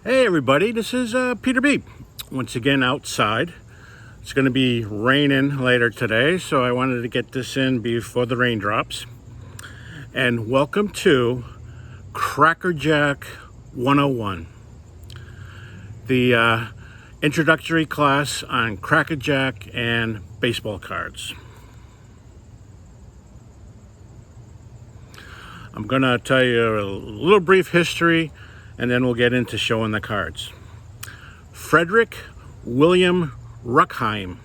Hey everybody, this is Peter B. Once again outside. It's going to be raining later today, so I wanted to get this in before the raindrops. And welcome to Crackerjack 101, the introductory class on Crackerjack and baseball cards. I'm going to tell you a little brief history, and then we'll get into showing the cards. Frederick William Ruckheim,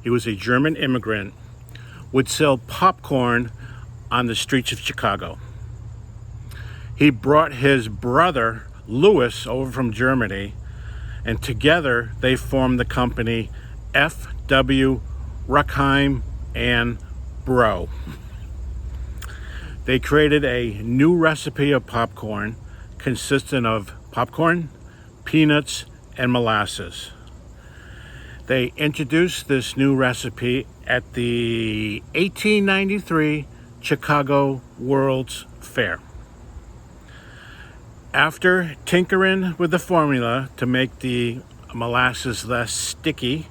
he was a German immigrant, would sell popcorn on the streets of Chicago. He brought his brother Louis over from Germany, and together they formed the company F.W. Ruckheim and Bro. They created a new recipe of popcorn consisting of popcorn, peanuts, and molasses. They introduced this new recipe at the 1893 Chicago World's Fair. After tinkering with the formula to make the molasses less sticky,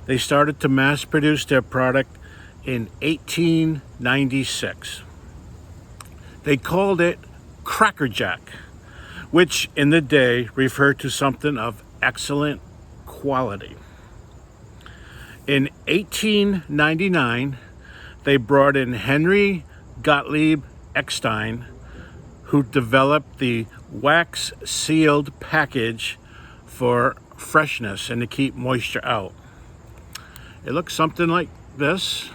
they started to mass produce their product in 1896. They called it Crackerjack, which in the day referred to something of excellent quality. In 1899, they brought in Henry Gottlieb Eckstein, who developed the wax-sealed package for freshness and to keep moisture out. It looks something like this.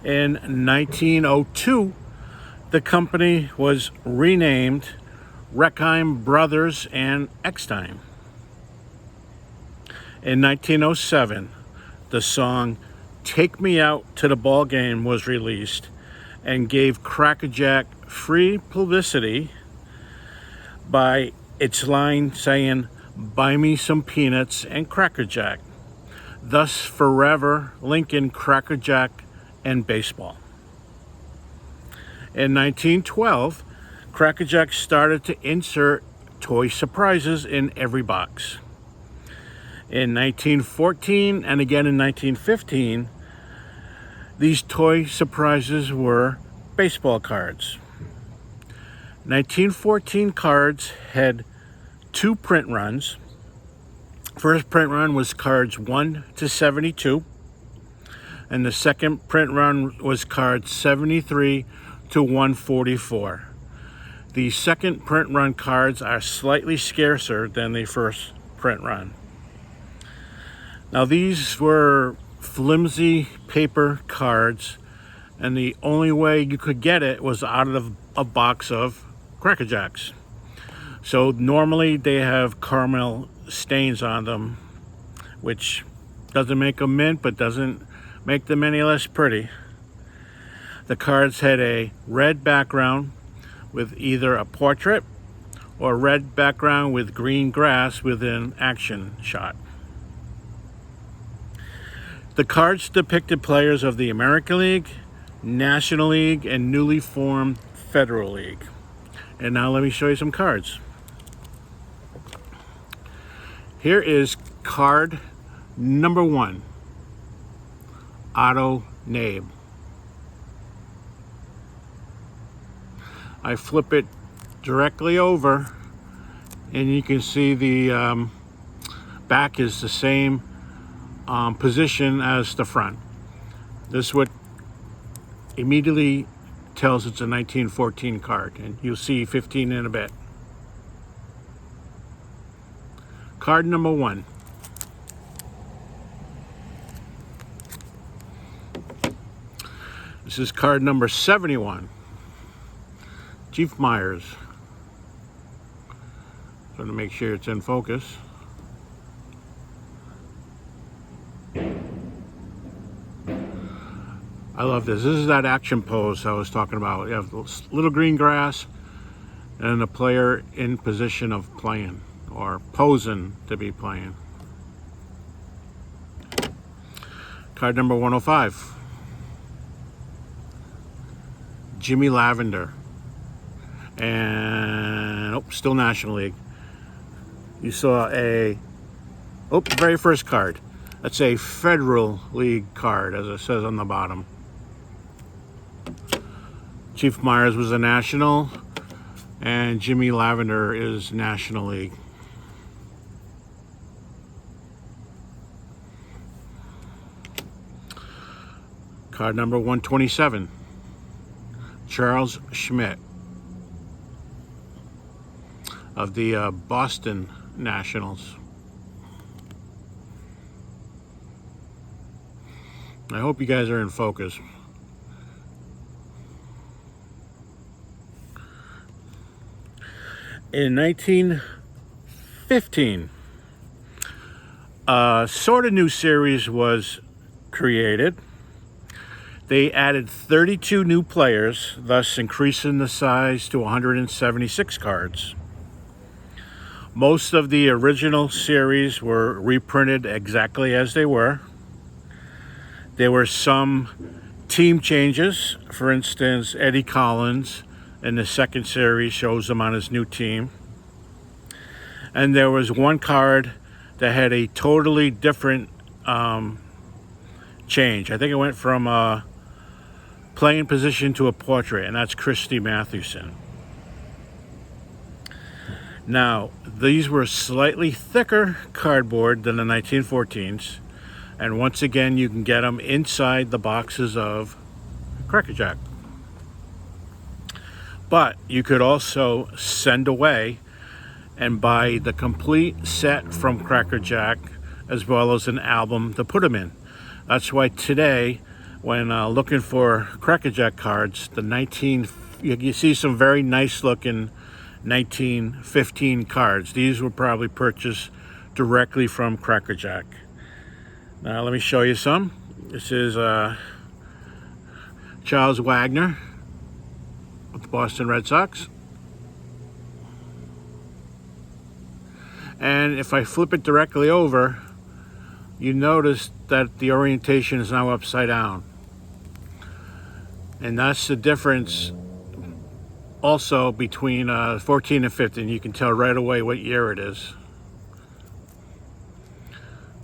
In 1902, the company was renamed Ruckheim Brothers and Eckstein. In 1907, the song "Take Me Out to the Ball Game" was released and gave Crackerjack free publicity by its line saying, "Buy me some peanuts and Crackerjack," thus forever linking Crackerjack and baseball. In 1912, Crackerjack started to insert toy surprises in every box. In 1914 and again in 1915, these toy surprises were baseball cards. 1914 cards had two print runs. First print run was cards 1 to 72. And the second print run was cards 73 to 144. The second print run cards are slightly scarcer than the first print run. Now these were flimsy paper cards, and the only way you could get it was out of a box of Crackerjacks. So normally they have caramel stains on them, which doesn't make them mint, but doesn't make them any less pretty. The cards had a red background with either a portrait or red background with green grass with an action shot. The cards depicted players of the American League, National League, and newly formed Federal League. And now let me show you some cards. Here is card number 1. Otto Nabe. I flip it directly over and you can see the back is the same position as the front. This what immediately tells it's a 1914 card, and you'll see 15 in a bit. Card number 1. This is card number 71. Chief Myers. Trying to make sure it's in focus. I love this. This is that action pose I was talking about. You have little green grass and a player in position of playing or posing to be playing. Card number 105. Jimmy Lavender. And still National League. You saw the very first card. That's a Federal League card, as it says on the bottom. Chief Myers was a National, and Jimmy Lavender is National League. Card number 127, Charles Schmidt of the Boston Nationals. I hope you guys are in focus. In 1915, a sort of new series was created. They added 32 new players, thus increasing the size to 176 cards. Most of the original series were reprinted exactly as they were. There were some team changes. For instance, Eddie Collins in the second series shows him on his new team. And there was one card that had a totally different change. I think it went from a playing position to a portrait, and that's Christy Mathewson. Now, these were slightly thicker cardboard than the 1914s. And once again, you can get them inside the boxes of Cracker Jack. But you could also send away and buy the complete set from Cracker Jack, as well as an album to put them in. That's why today, when looking for Cracker Jack cards, you see some very nice looking 1915 cards. These were probably purchased directly from Cracker Jack. Now let me show you some. This is Charles Wagner with the Boston Red Sox. And if I flip it directly over, you notice that the orientation is now upside down. And that's the difference also between 14 and 15. You can tell right away what year it is.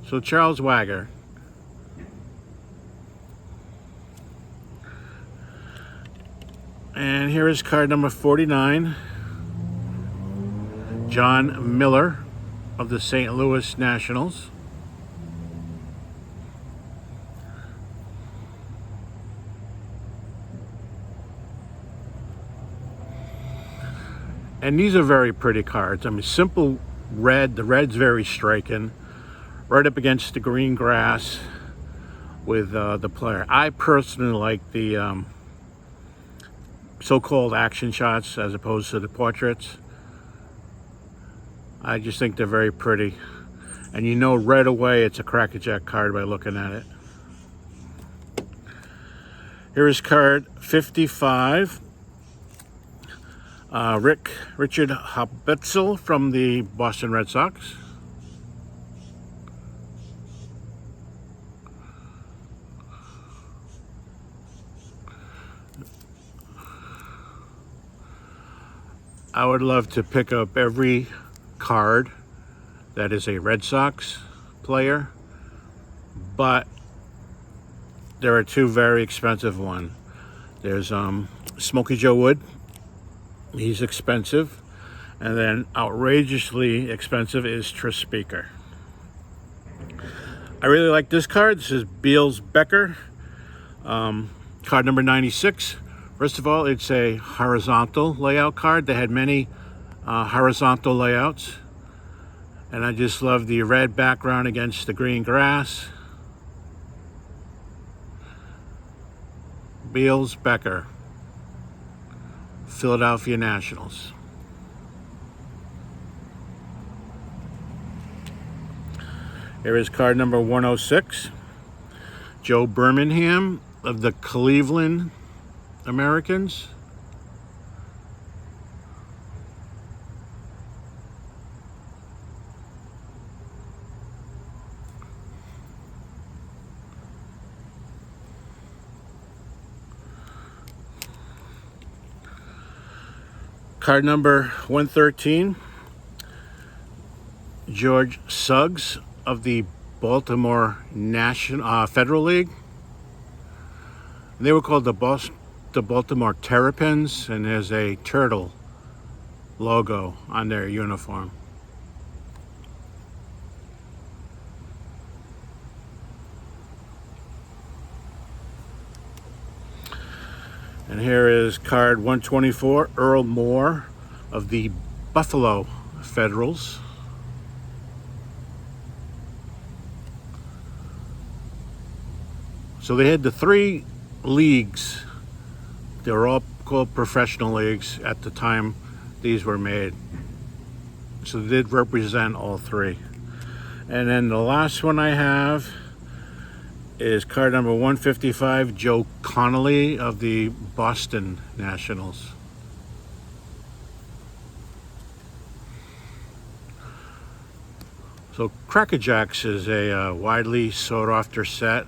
So Charles Wagner. And here is card number 49. John Miller of the St. Louis Nationals. And these are very pretty cards. I mean, simple red. The red's very striking. Right up against the green grass with the player. I personally like the so-called action shots as opposed to the portraits. I just think they're very pretty. And you know right away it's a Cracker Jack card by looking at it. Here is card 55. Richard Hobetzel from the Boston Red Sox. I would love to pick up every card that is a Red Sox player, but there are two very expensive ones. There's Smokey Joe Wood. He's expensive. And then outrageously expensive is Tris Speaker. I really like this card. This is Beals Becker. Card number 96. First of all, it's a horizontal layout card. They had many horizontal layouts. And I just love the red background against the green grass. Beals Becker, Philadelphia Nationals. Here is card number 106. Joe Birmingham of the Cleveland Americans. Card number 113, George Suggs of the Baltimore Federal League. They were called the Baltimore Terrapins, and there's a turtle logo on their uniform. And here is card 124, Earl Moore of the Buffalo Federals. So they had the three leagues. They were all called professional leagues at the time these were made. So they did represent all three. And then the last one I have is card number 155, Joe Connolly of the Boston Nationals. So Cracker Jacks is a widely sought after set,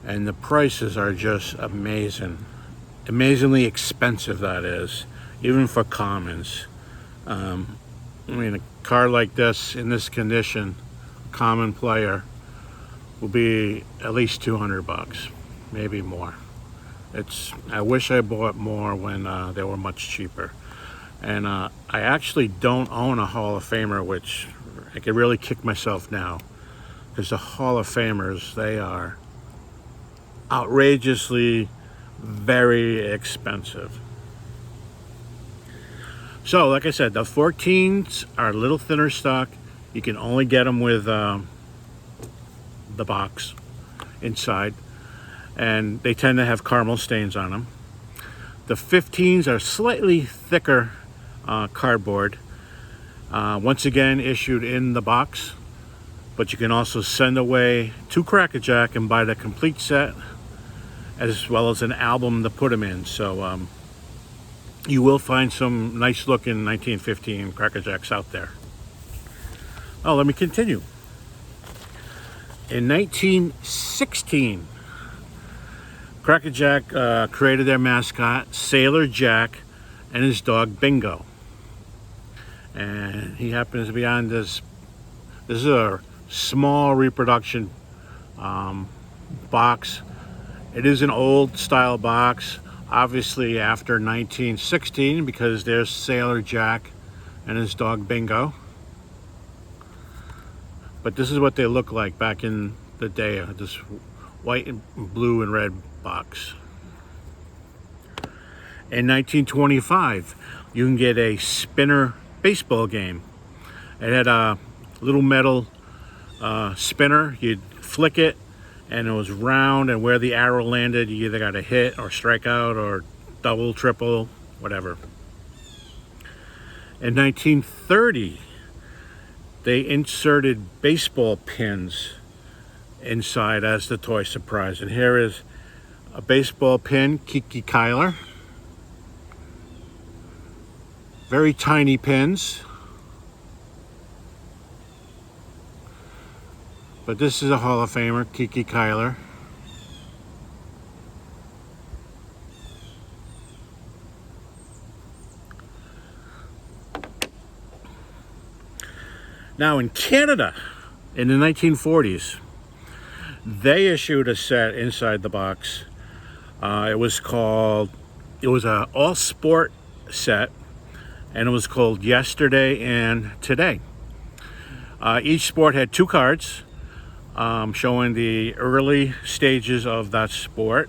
and the prices are just amazing. Amazingly expensive, that is, even for commons. I mean, a card like this in this condition, common player, will be at least $200, maybe more. I wish I bought more when they were much cheaper. And I actually don't own a Hall of Famer, which I could really kick myself now, because the Hall of Famers, they are outrageously very expensive. So, like I said, the 14s are a little thinner stock. You can only get them with the box inside, and they tend to have caramel stains on them. The 15s are slightly thicker cardboard, once again issued in the box, but you can also send away to Cracker Jack and buy the complete set, as well as an album to put them in. So you will find some nice looking 1915 Cracker Jacks out there. Oh, let me continue. In 1916, Cracker Jack created their mascot, Sailor Jack, and his dog Bingo. And he happens to be on this. This is a small reproduction box. It is an old style box, obviously after 1916, because there's Sailor Jack and his dog Bingo. But this is what they look like back in the day, this white and blue and red box. In 1925, you can get a spinner baseball game. It had a little metal spinner. You'd flick it, and it was round, and where the arrow landed, you either got a hit or strikeout or double, triple, whatever. In 1930, they inserted baseball pins inside as the toy surprise. And here is a baseball pin, Kiki Kyler. Very tiny pins. But this is a Hall of Famer, Kiki Kyler. Now in Canada, in the 1940s, they issued a set inside the box. It was an all sport set, and it was called Yesterday and Today. Each sport had two cards showing the early stages of that sport,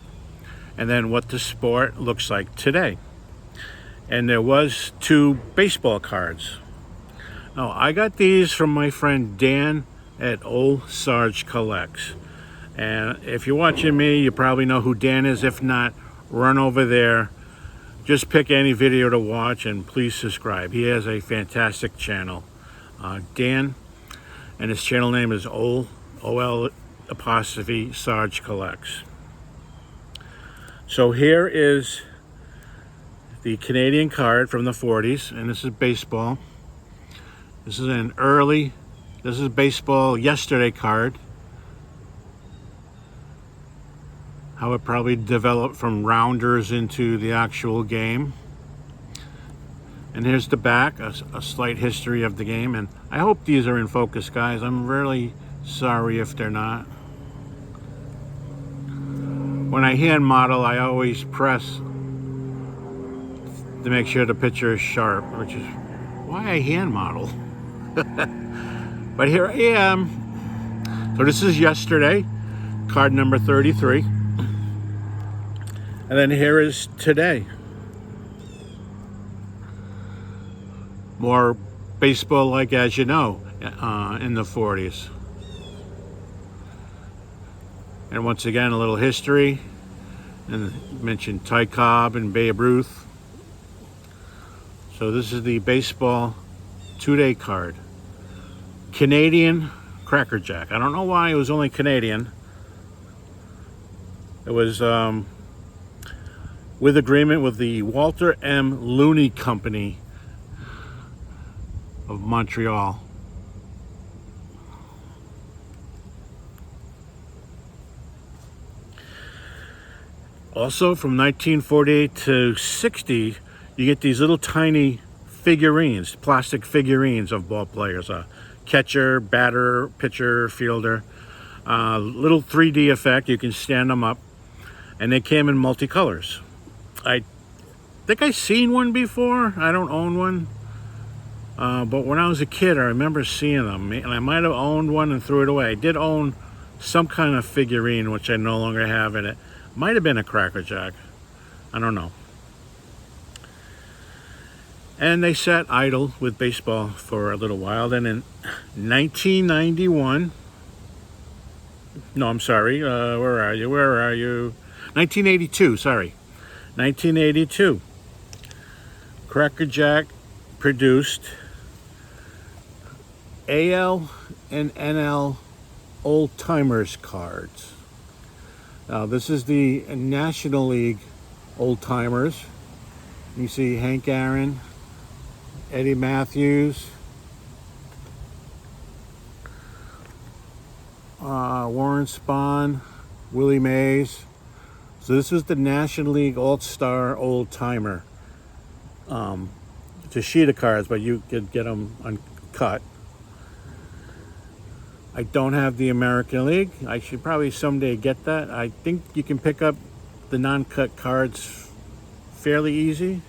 and then what the sport looks like today. And there was two baseball cards. Now, I got these from my friend Dan at Old Sarge Collects. And if you're watching me, you probably know who Dan is. If not, run over there. Just pick any video to watch and please subscribe. He has a fantastic channel. Dan, and his channel name is OL apostrophe Sarge Collects. So here is the Canadian card from the 40s, and this is baseball. This is baseball yesterday card. How it probably developed from rounders into the actual game. And here's the back, a slight history of the game. And I hope these are in focus, guys. I'm really sorry if they're not. When I hand model, I always press to make sure the picture is sharp, which is why I hand model. But here I am. So this is yesterday, card number 33. And then here is today. More baseball like, as you know, in the 40s. And once again, a little history. And mentioned Ty Cobb and Babe Ruth. So this is the baseball 2-day card. Canadian Cracker Jack. I don't know why it was only Canadian. It was with agreement with the Walter M. Looney Company of Montreal. Also, from 1948 to 60, you get these little tiny figurines, plastic figurines of ball players. Catcher, batter, pitcher, fielder. Little 3D effect. You can stand them up. And they came in multicolors. I think I've seen one before. I don't own one. But when I was a kid, I remember seeing them. And I might have owned one and threw it away. I did own some kind of figurine, which I no longer have in it. Might have been a Cracker Jack. I don't know. And they sat idle with baseball for a little while. Then in 1991... No, I'm sorry. Where are you? 1982, sorry. 1982. Cracker Jack produced AL and NL Old Timers cards. Now, this is the National League Old Timers. You see Hank Aaron, Eddie Matthews, Warren Spahn, Willie Mays. So this is the National League All-Star Old Timer. It's a sheet of cards, but you could get them uncut. I don't have the American League. I should probably someday get that. I think you can pick up the non-cut cards fairly easy.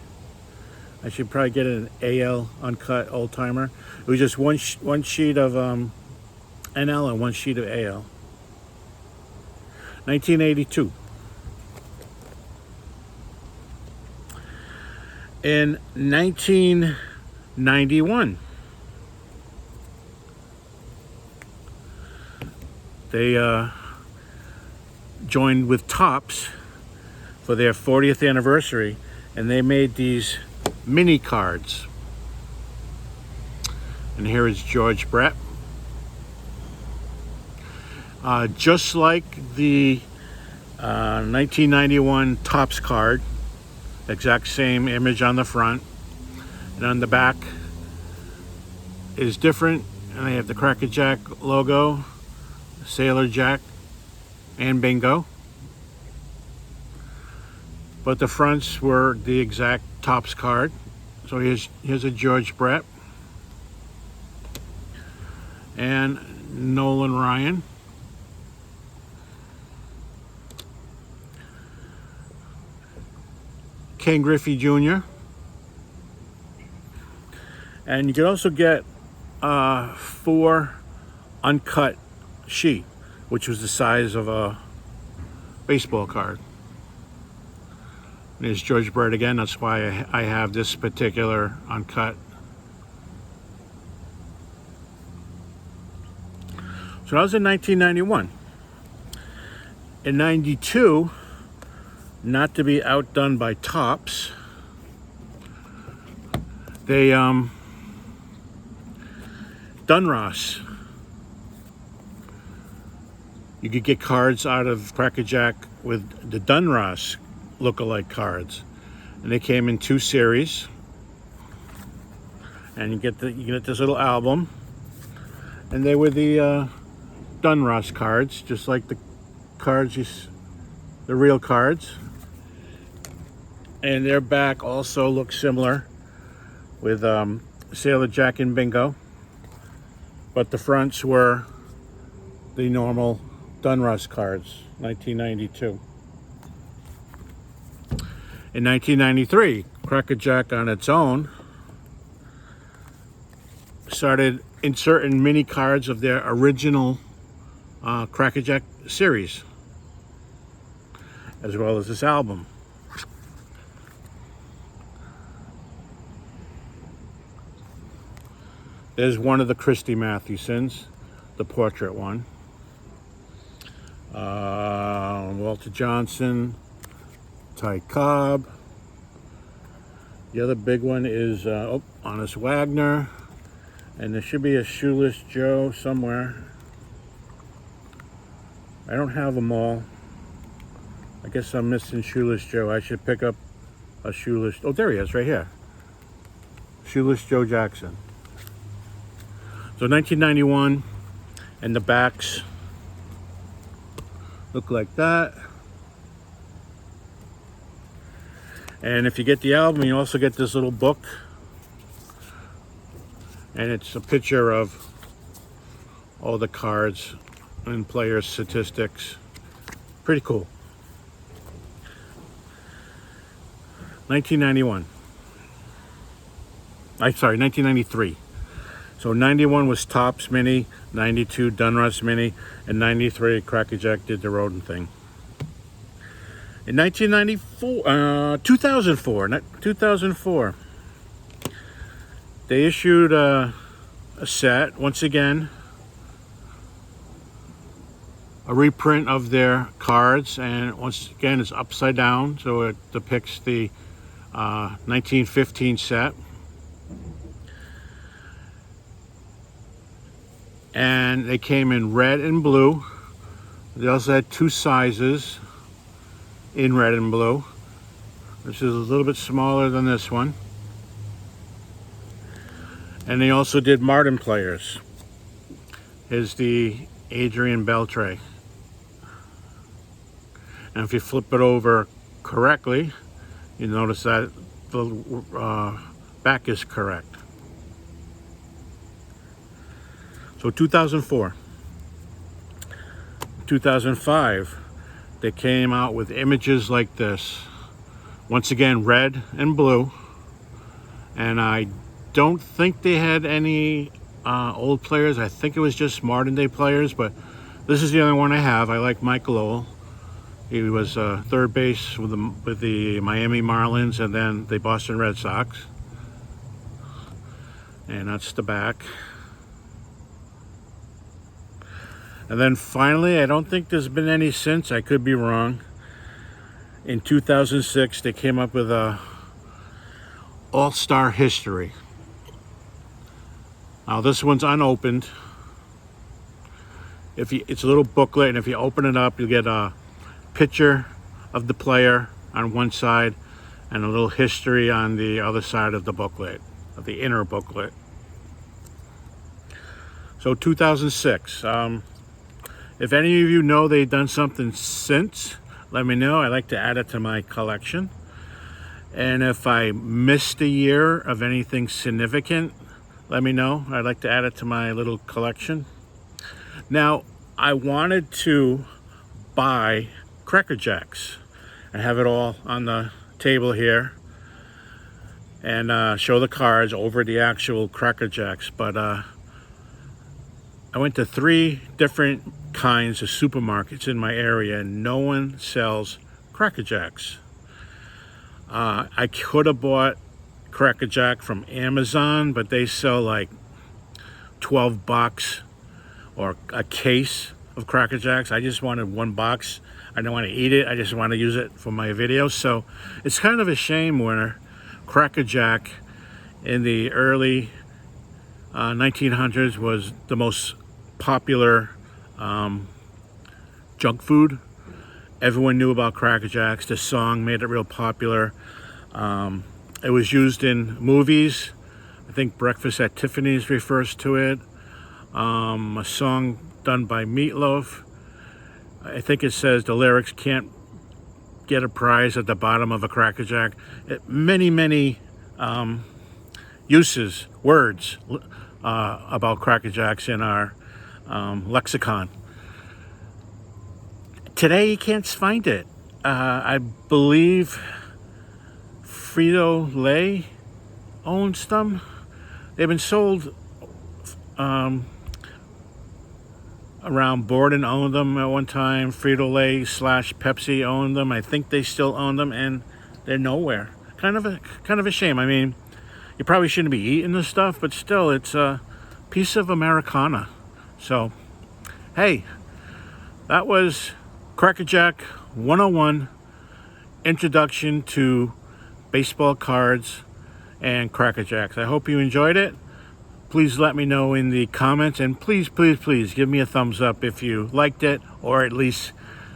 I should probably get an AL uncut old timer. It was just one sheet of NL and one sheet of AL. 1982. In 1991, they joined with Topps for their 40th anniversary, and they made these mini cards. And here is George Brett. Just like the 1991 Topps card, exact same image on the front, and on the back is different, and they have the Cracker Jack logo, Sailor Jack, and Bingo. But the fronts were the exact Topps card. So here's a George Brett and Nolan Ryan. Ken Griffey Jr. And you can also get 4 uncut sheet, which was the size of a baseball card. There's George Brett again. That's why I have this particular uncut. So that was in 1991. In 92, not to be outdone by Topps, they Dunross. You could get cards out of Cracker Jack with the Dunross look-alike cards, and they came in 2 series. And you get this little album, and they were the Dunross cards, just like the cards, the real cards. And their back also looks similar with Sailor Jack and Bingo, but the fronts were the normal Dunruss cards, 1992. In 1993, Cracker Jack on its own started inserting mini cards of their original Cracker Jack series, as well as this album. There's one of the Christy Mathewsons, the portrait one. Walter Johnson, Ty Cobb. The other big one is Honest Wagner. And there should be a Shoeless Joe somewhere. I don't have them all. I guess I'm missing Shoeless Joe. I should pick up a Shoeless... Oh, there he is, right here. Shoeless Joe Jackson. So 1991, and the backs look like that. And if you get the album, you also get this little book. And it's a picture of all the cards and players' statistics. Pretty cool. 1991. 1993. So 91 was Topps Mini, 92 Dunruss Mini, and 93 Cracker Jack did their own thing. In 2004, they issued a set, once again, a reprint of their cards, and once again it's upside down, so it depicts the 1915 set. And they came in red and blue. They also had two sizes in red and blue. This is a little bit smaller than this one. And they also did Martin players. Here's the Adrian Beltre. And if you flip it over correctly, you notice that the back is correct. So 2004. 2005, they came out with images like this. Once again, red and blue. And I don't think they had any old players. I think it was just modern day players, but this is the only one I have. I like Mike Lowell. He was third base with the Miami Marlins and then the Boston Red Sox. And that's the back. And then finally, I don't think there's been any since. I could be wrong. In 2006, they came up with a All-Star History. Now this one's unopened. It's a little booklet, and if you open it up, you get a picture of the player on one side and a little history on the other side of the booklet, of the inner booklet. So 2006. If any of you know they've done something since, let me know. I like to add it to my collection. And if I missed a year of anything significant, let me know. I'd like to add it to my little collection. Now, I wanted to buy Cracker Jacks and have it all on the table here and show the cards over the actual Cracker Jacks, but I went to 3 different kinds of supermarkets in my area and no one sells Cracker Jacks. I could have bought Cracker Jack from Amazon, but they sell like $12 or a case of Cracker Jacks. I just wanted 1 box. I don't want to eat it. I just want to use it for my videos. So it's kind of a shame where Cracker Jack in the early 1900s was the most popular junk food. Everyone knew about Cracker Jacks. The song made it real popular. It was used in movies. I think Breakfast at Tiffany's refers to it. A song done by Meatloaf. I think it says the lyrics, "Can't get a prize at the bottom of a Cracker Jack." Many uses, words about Cracker Jacks in our lexicon. Today you can't find it. I believe Frito-Lay owns them. They've been sold around. Borden owned them at one time. Frito-Lay / Pepsi owned them. I think they still own them, and they're nowhere. Kind of a shame. I mean, you probably shouldn't be eating this stuff, but still, it's a piece of Americana. So, hey, that was Cracker Jack 101, Introduction to Baseball Cards and Cracker Jacks. I hope you enjoyed it. Please let me know in the comments, and please give me a thumbs up if you liked it, or at least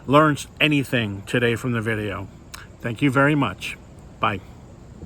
learned anything today from the video. Thank you very much. Bye.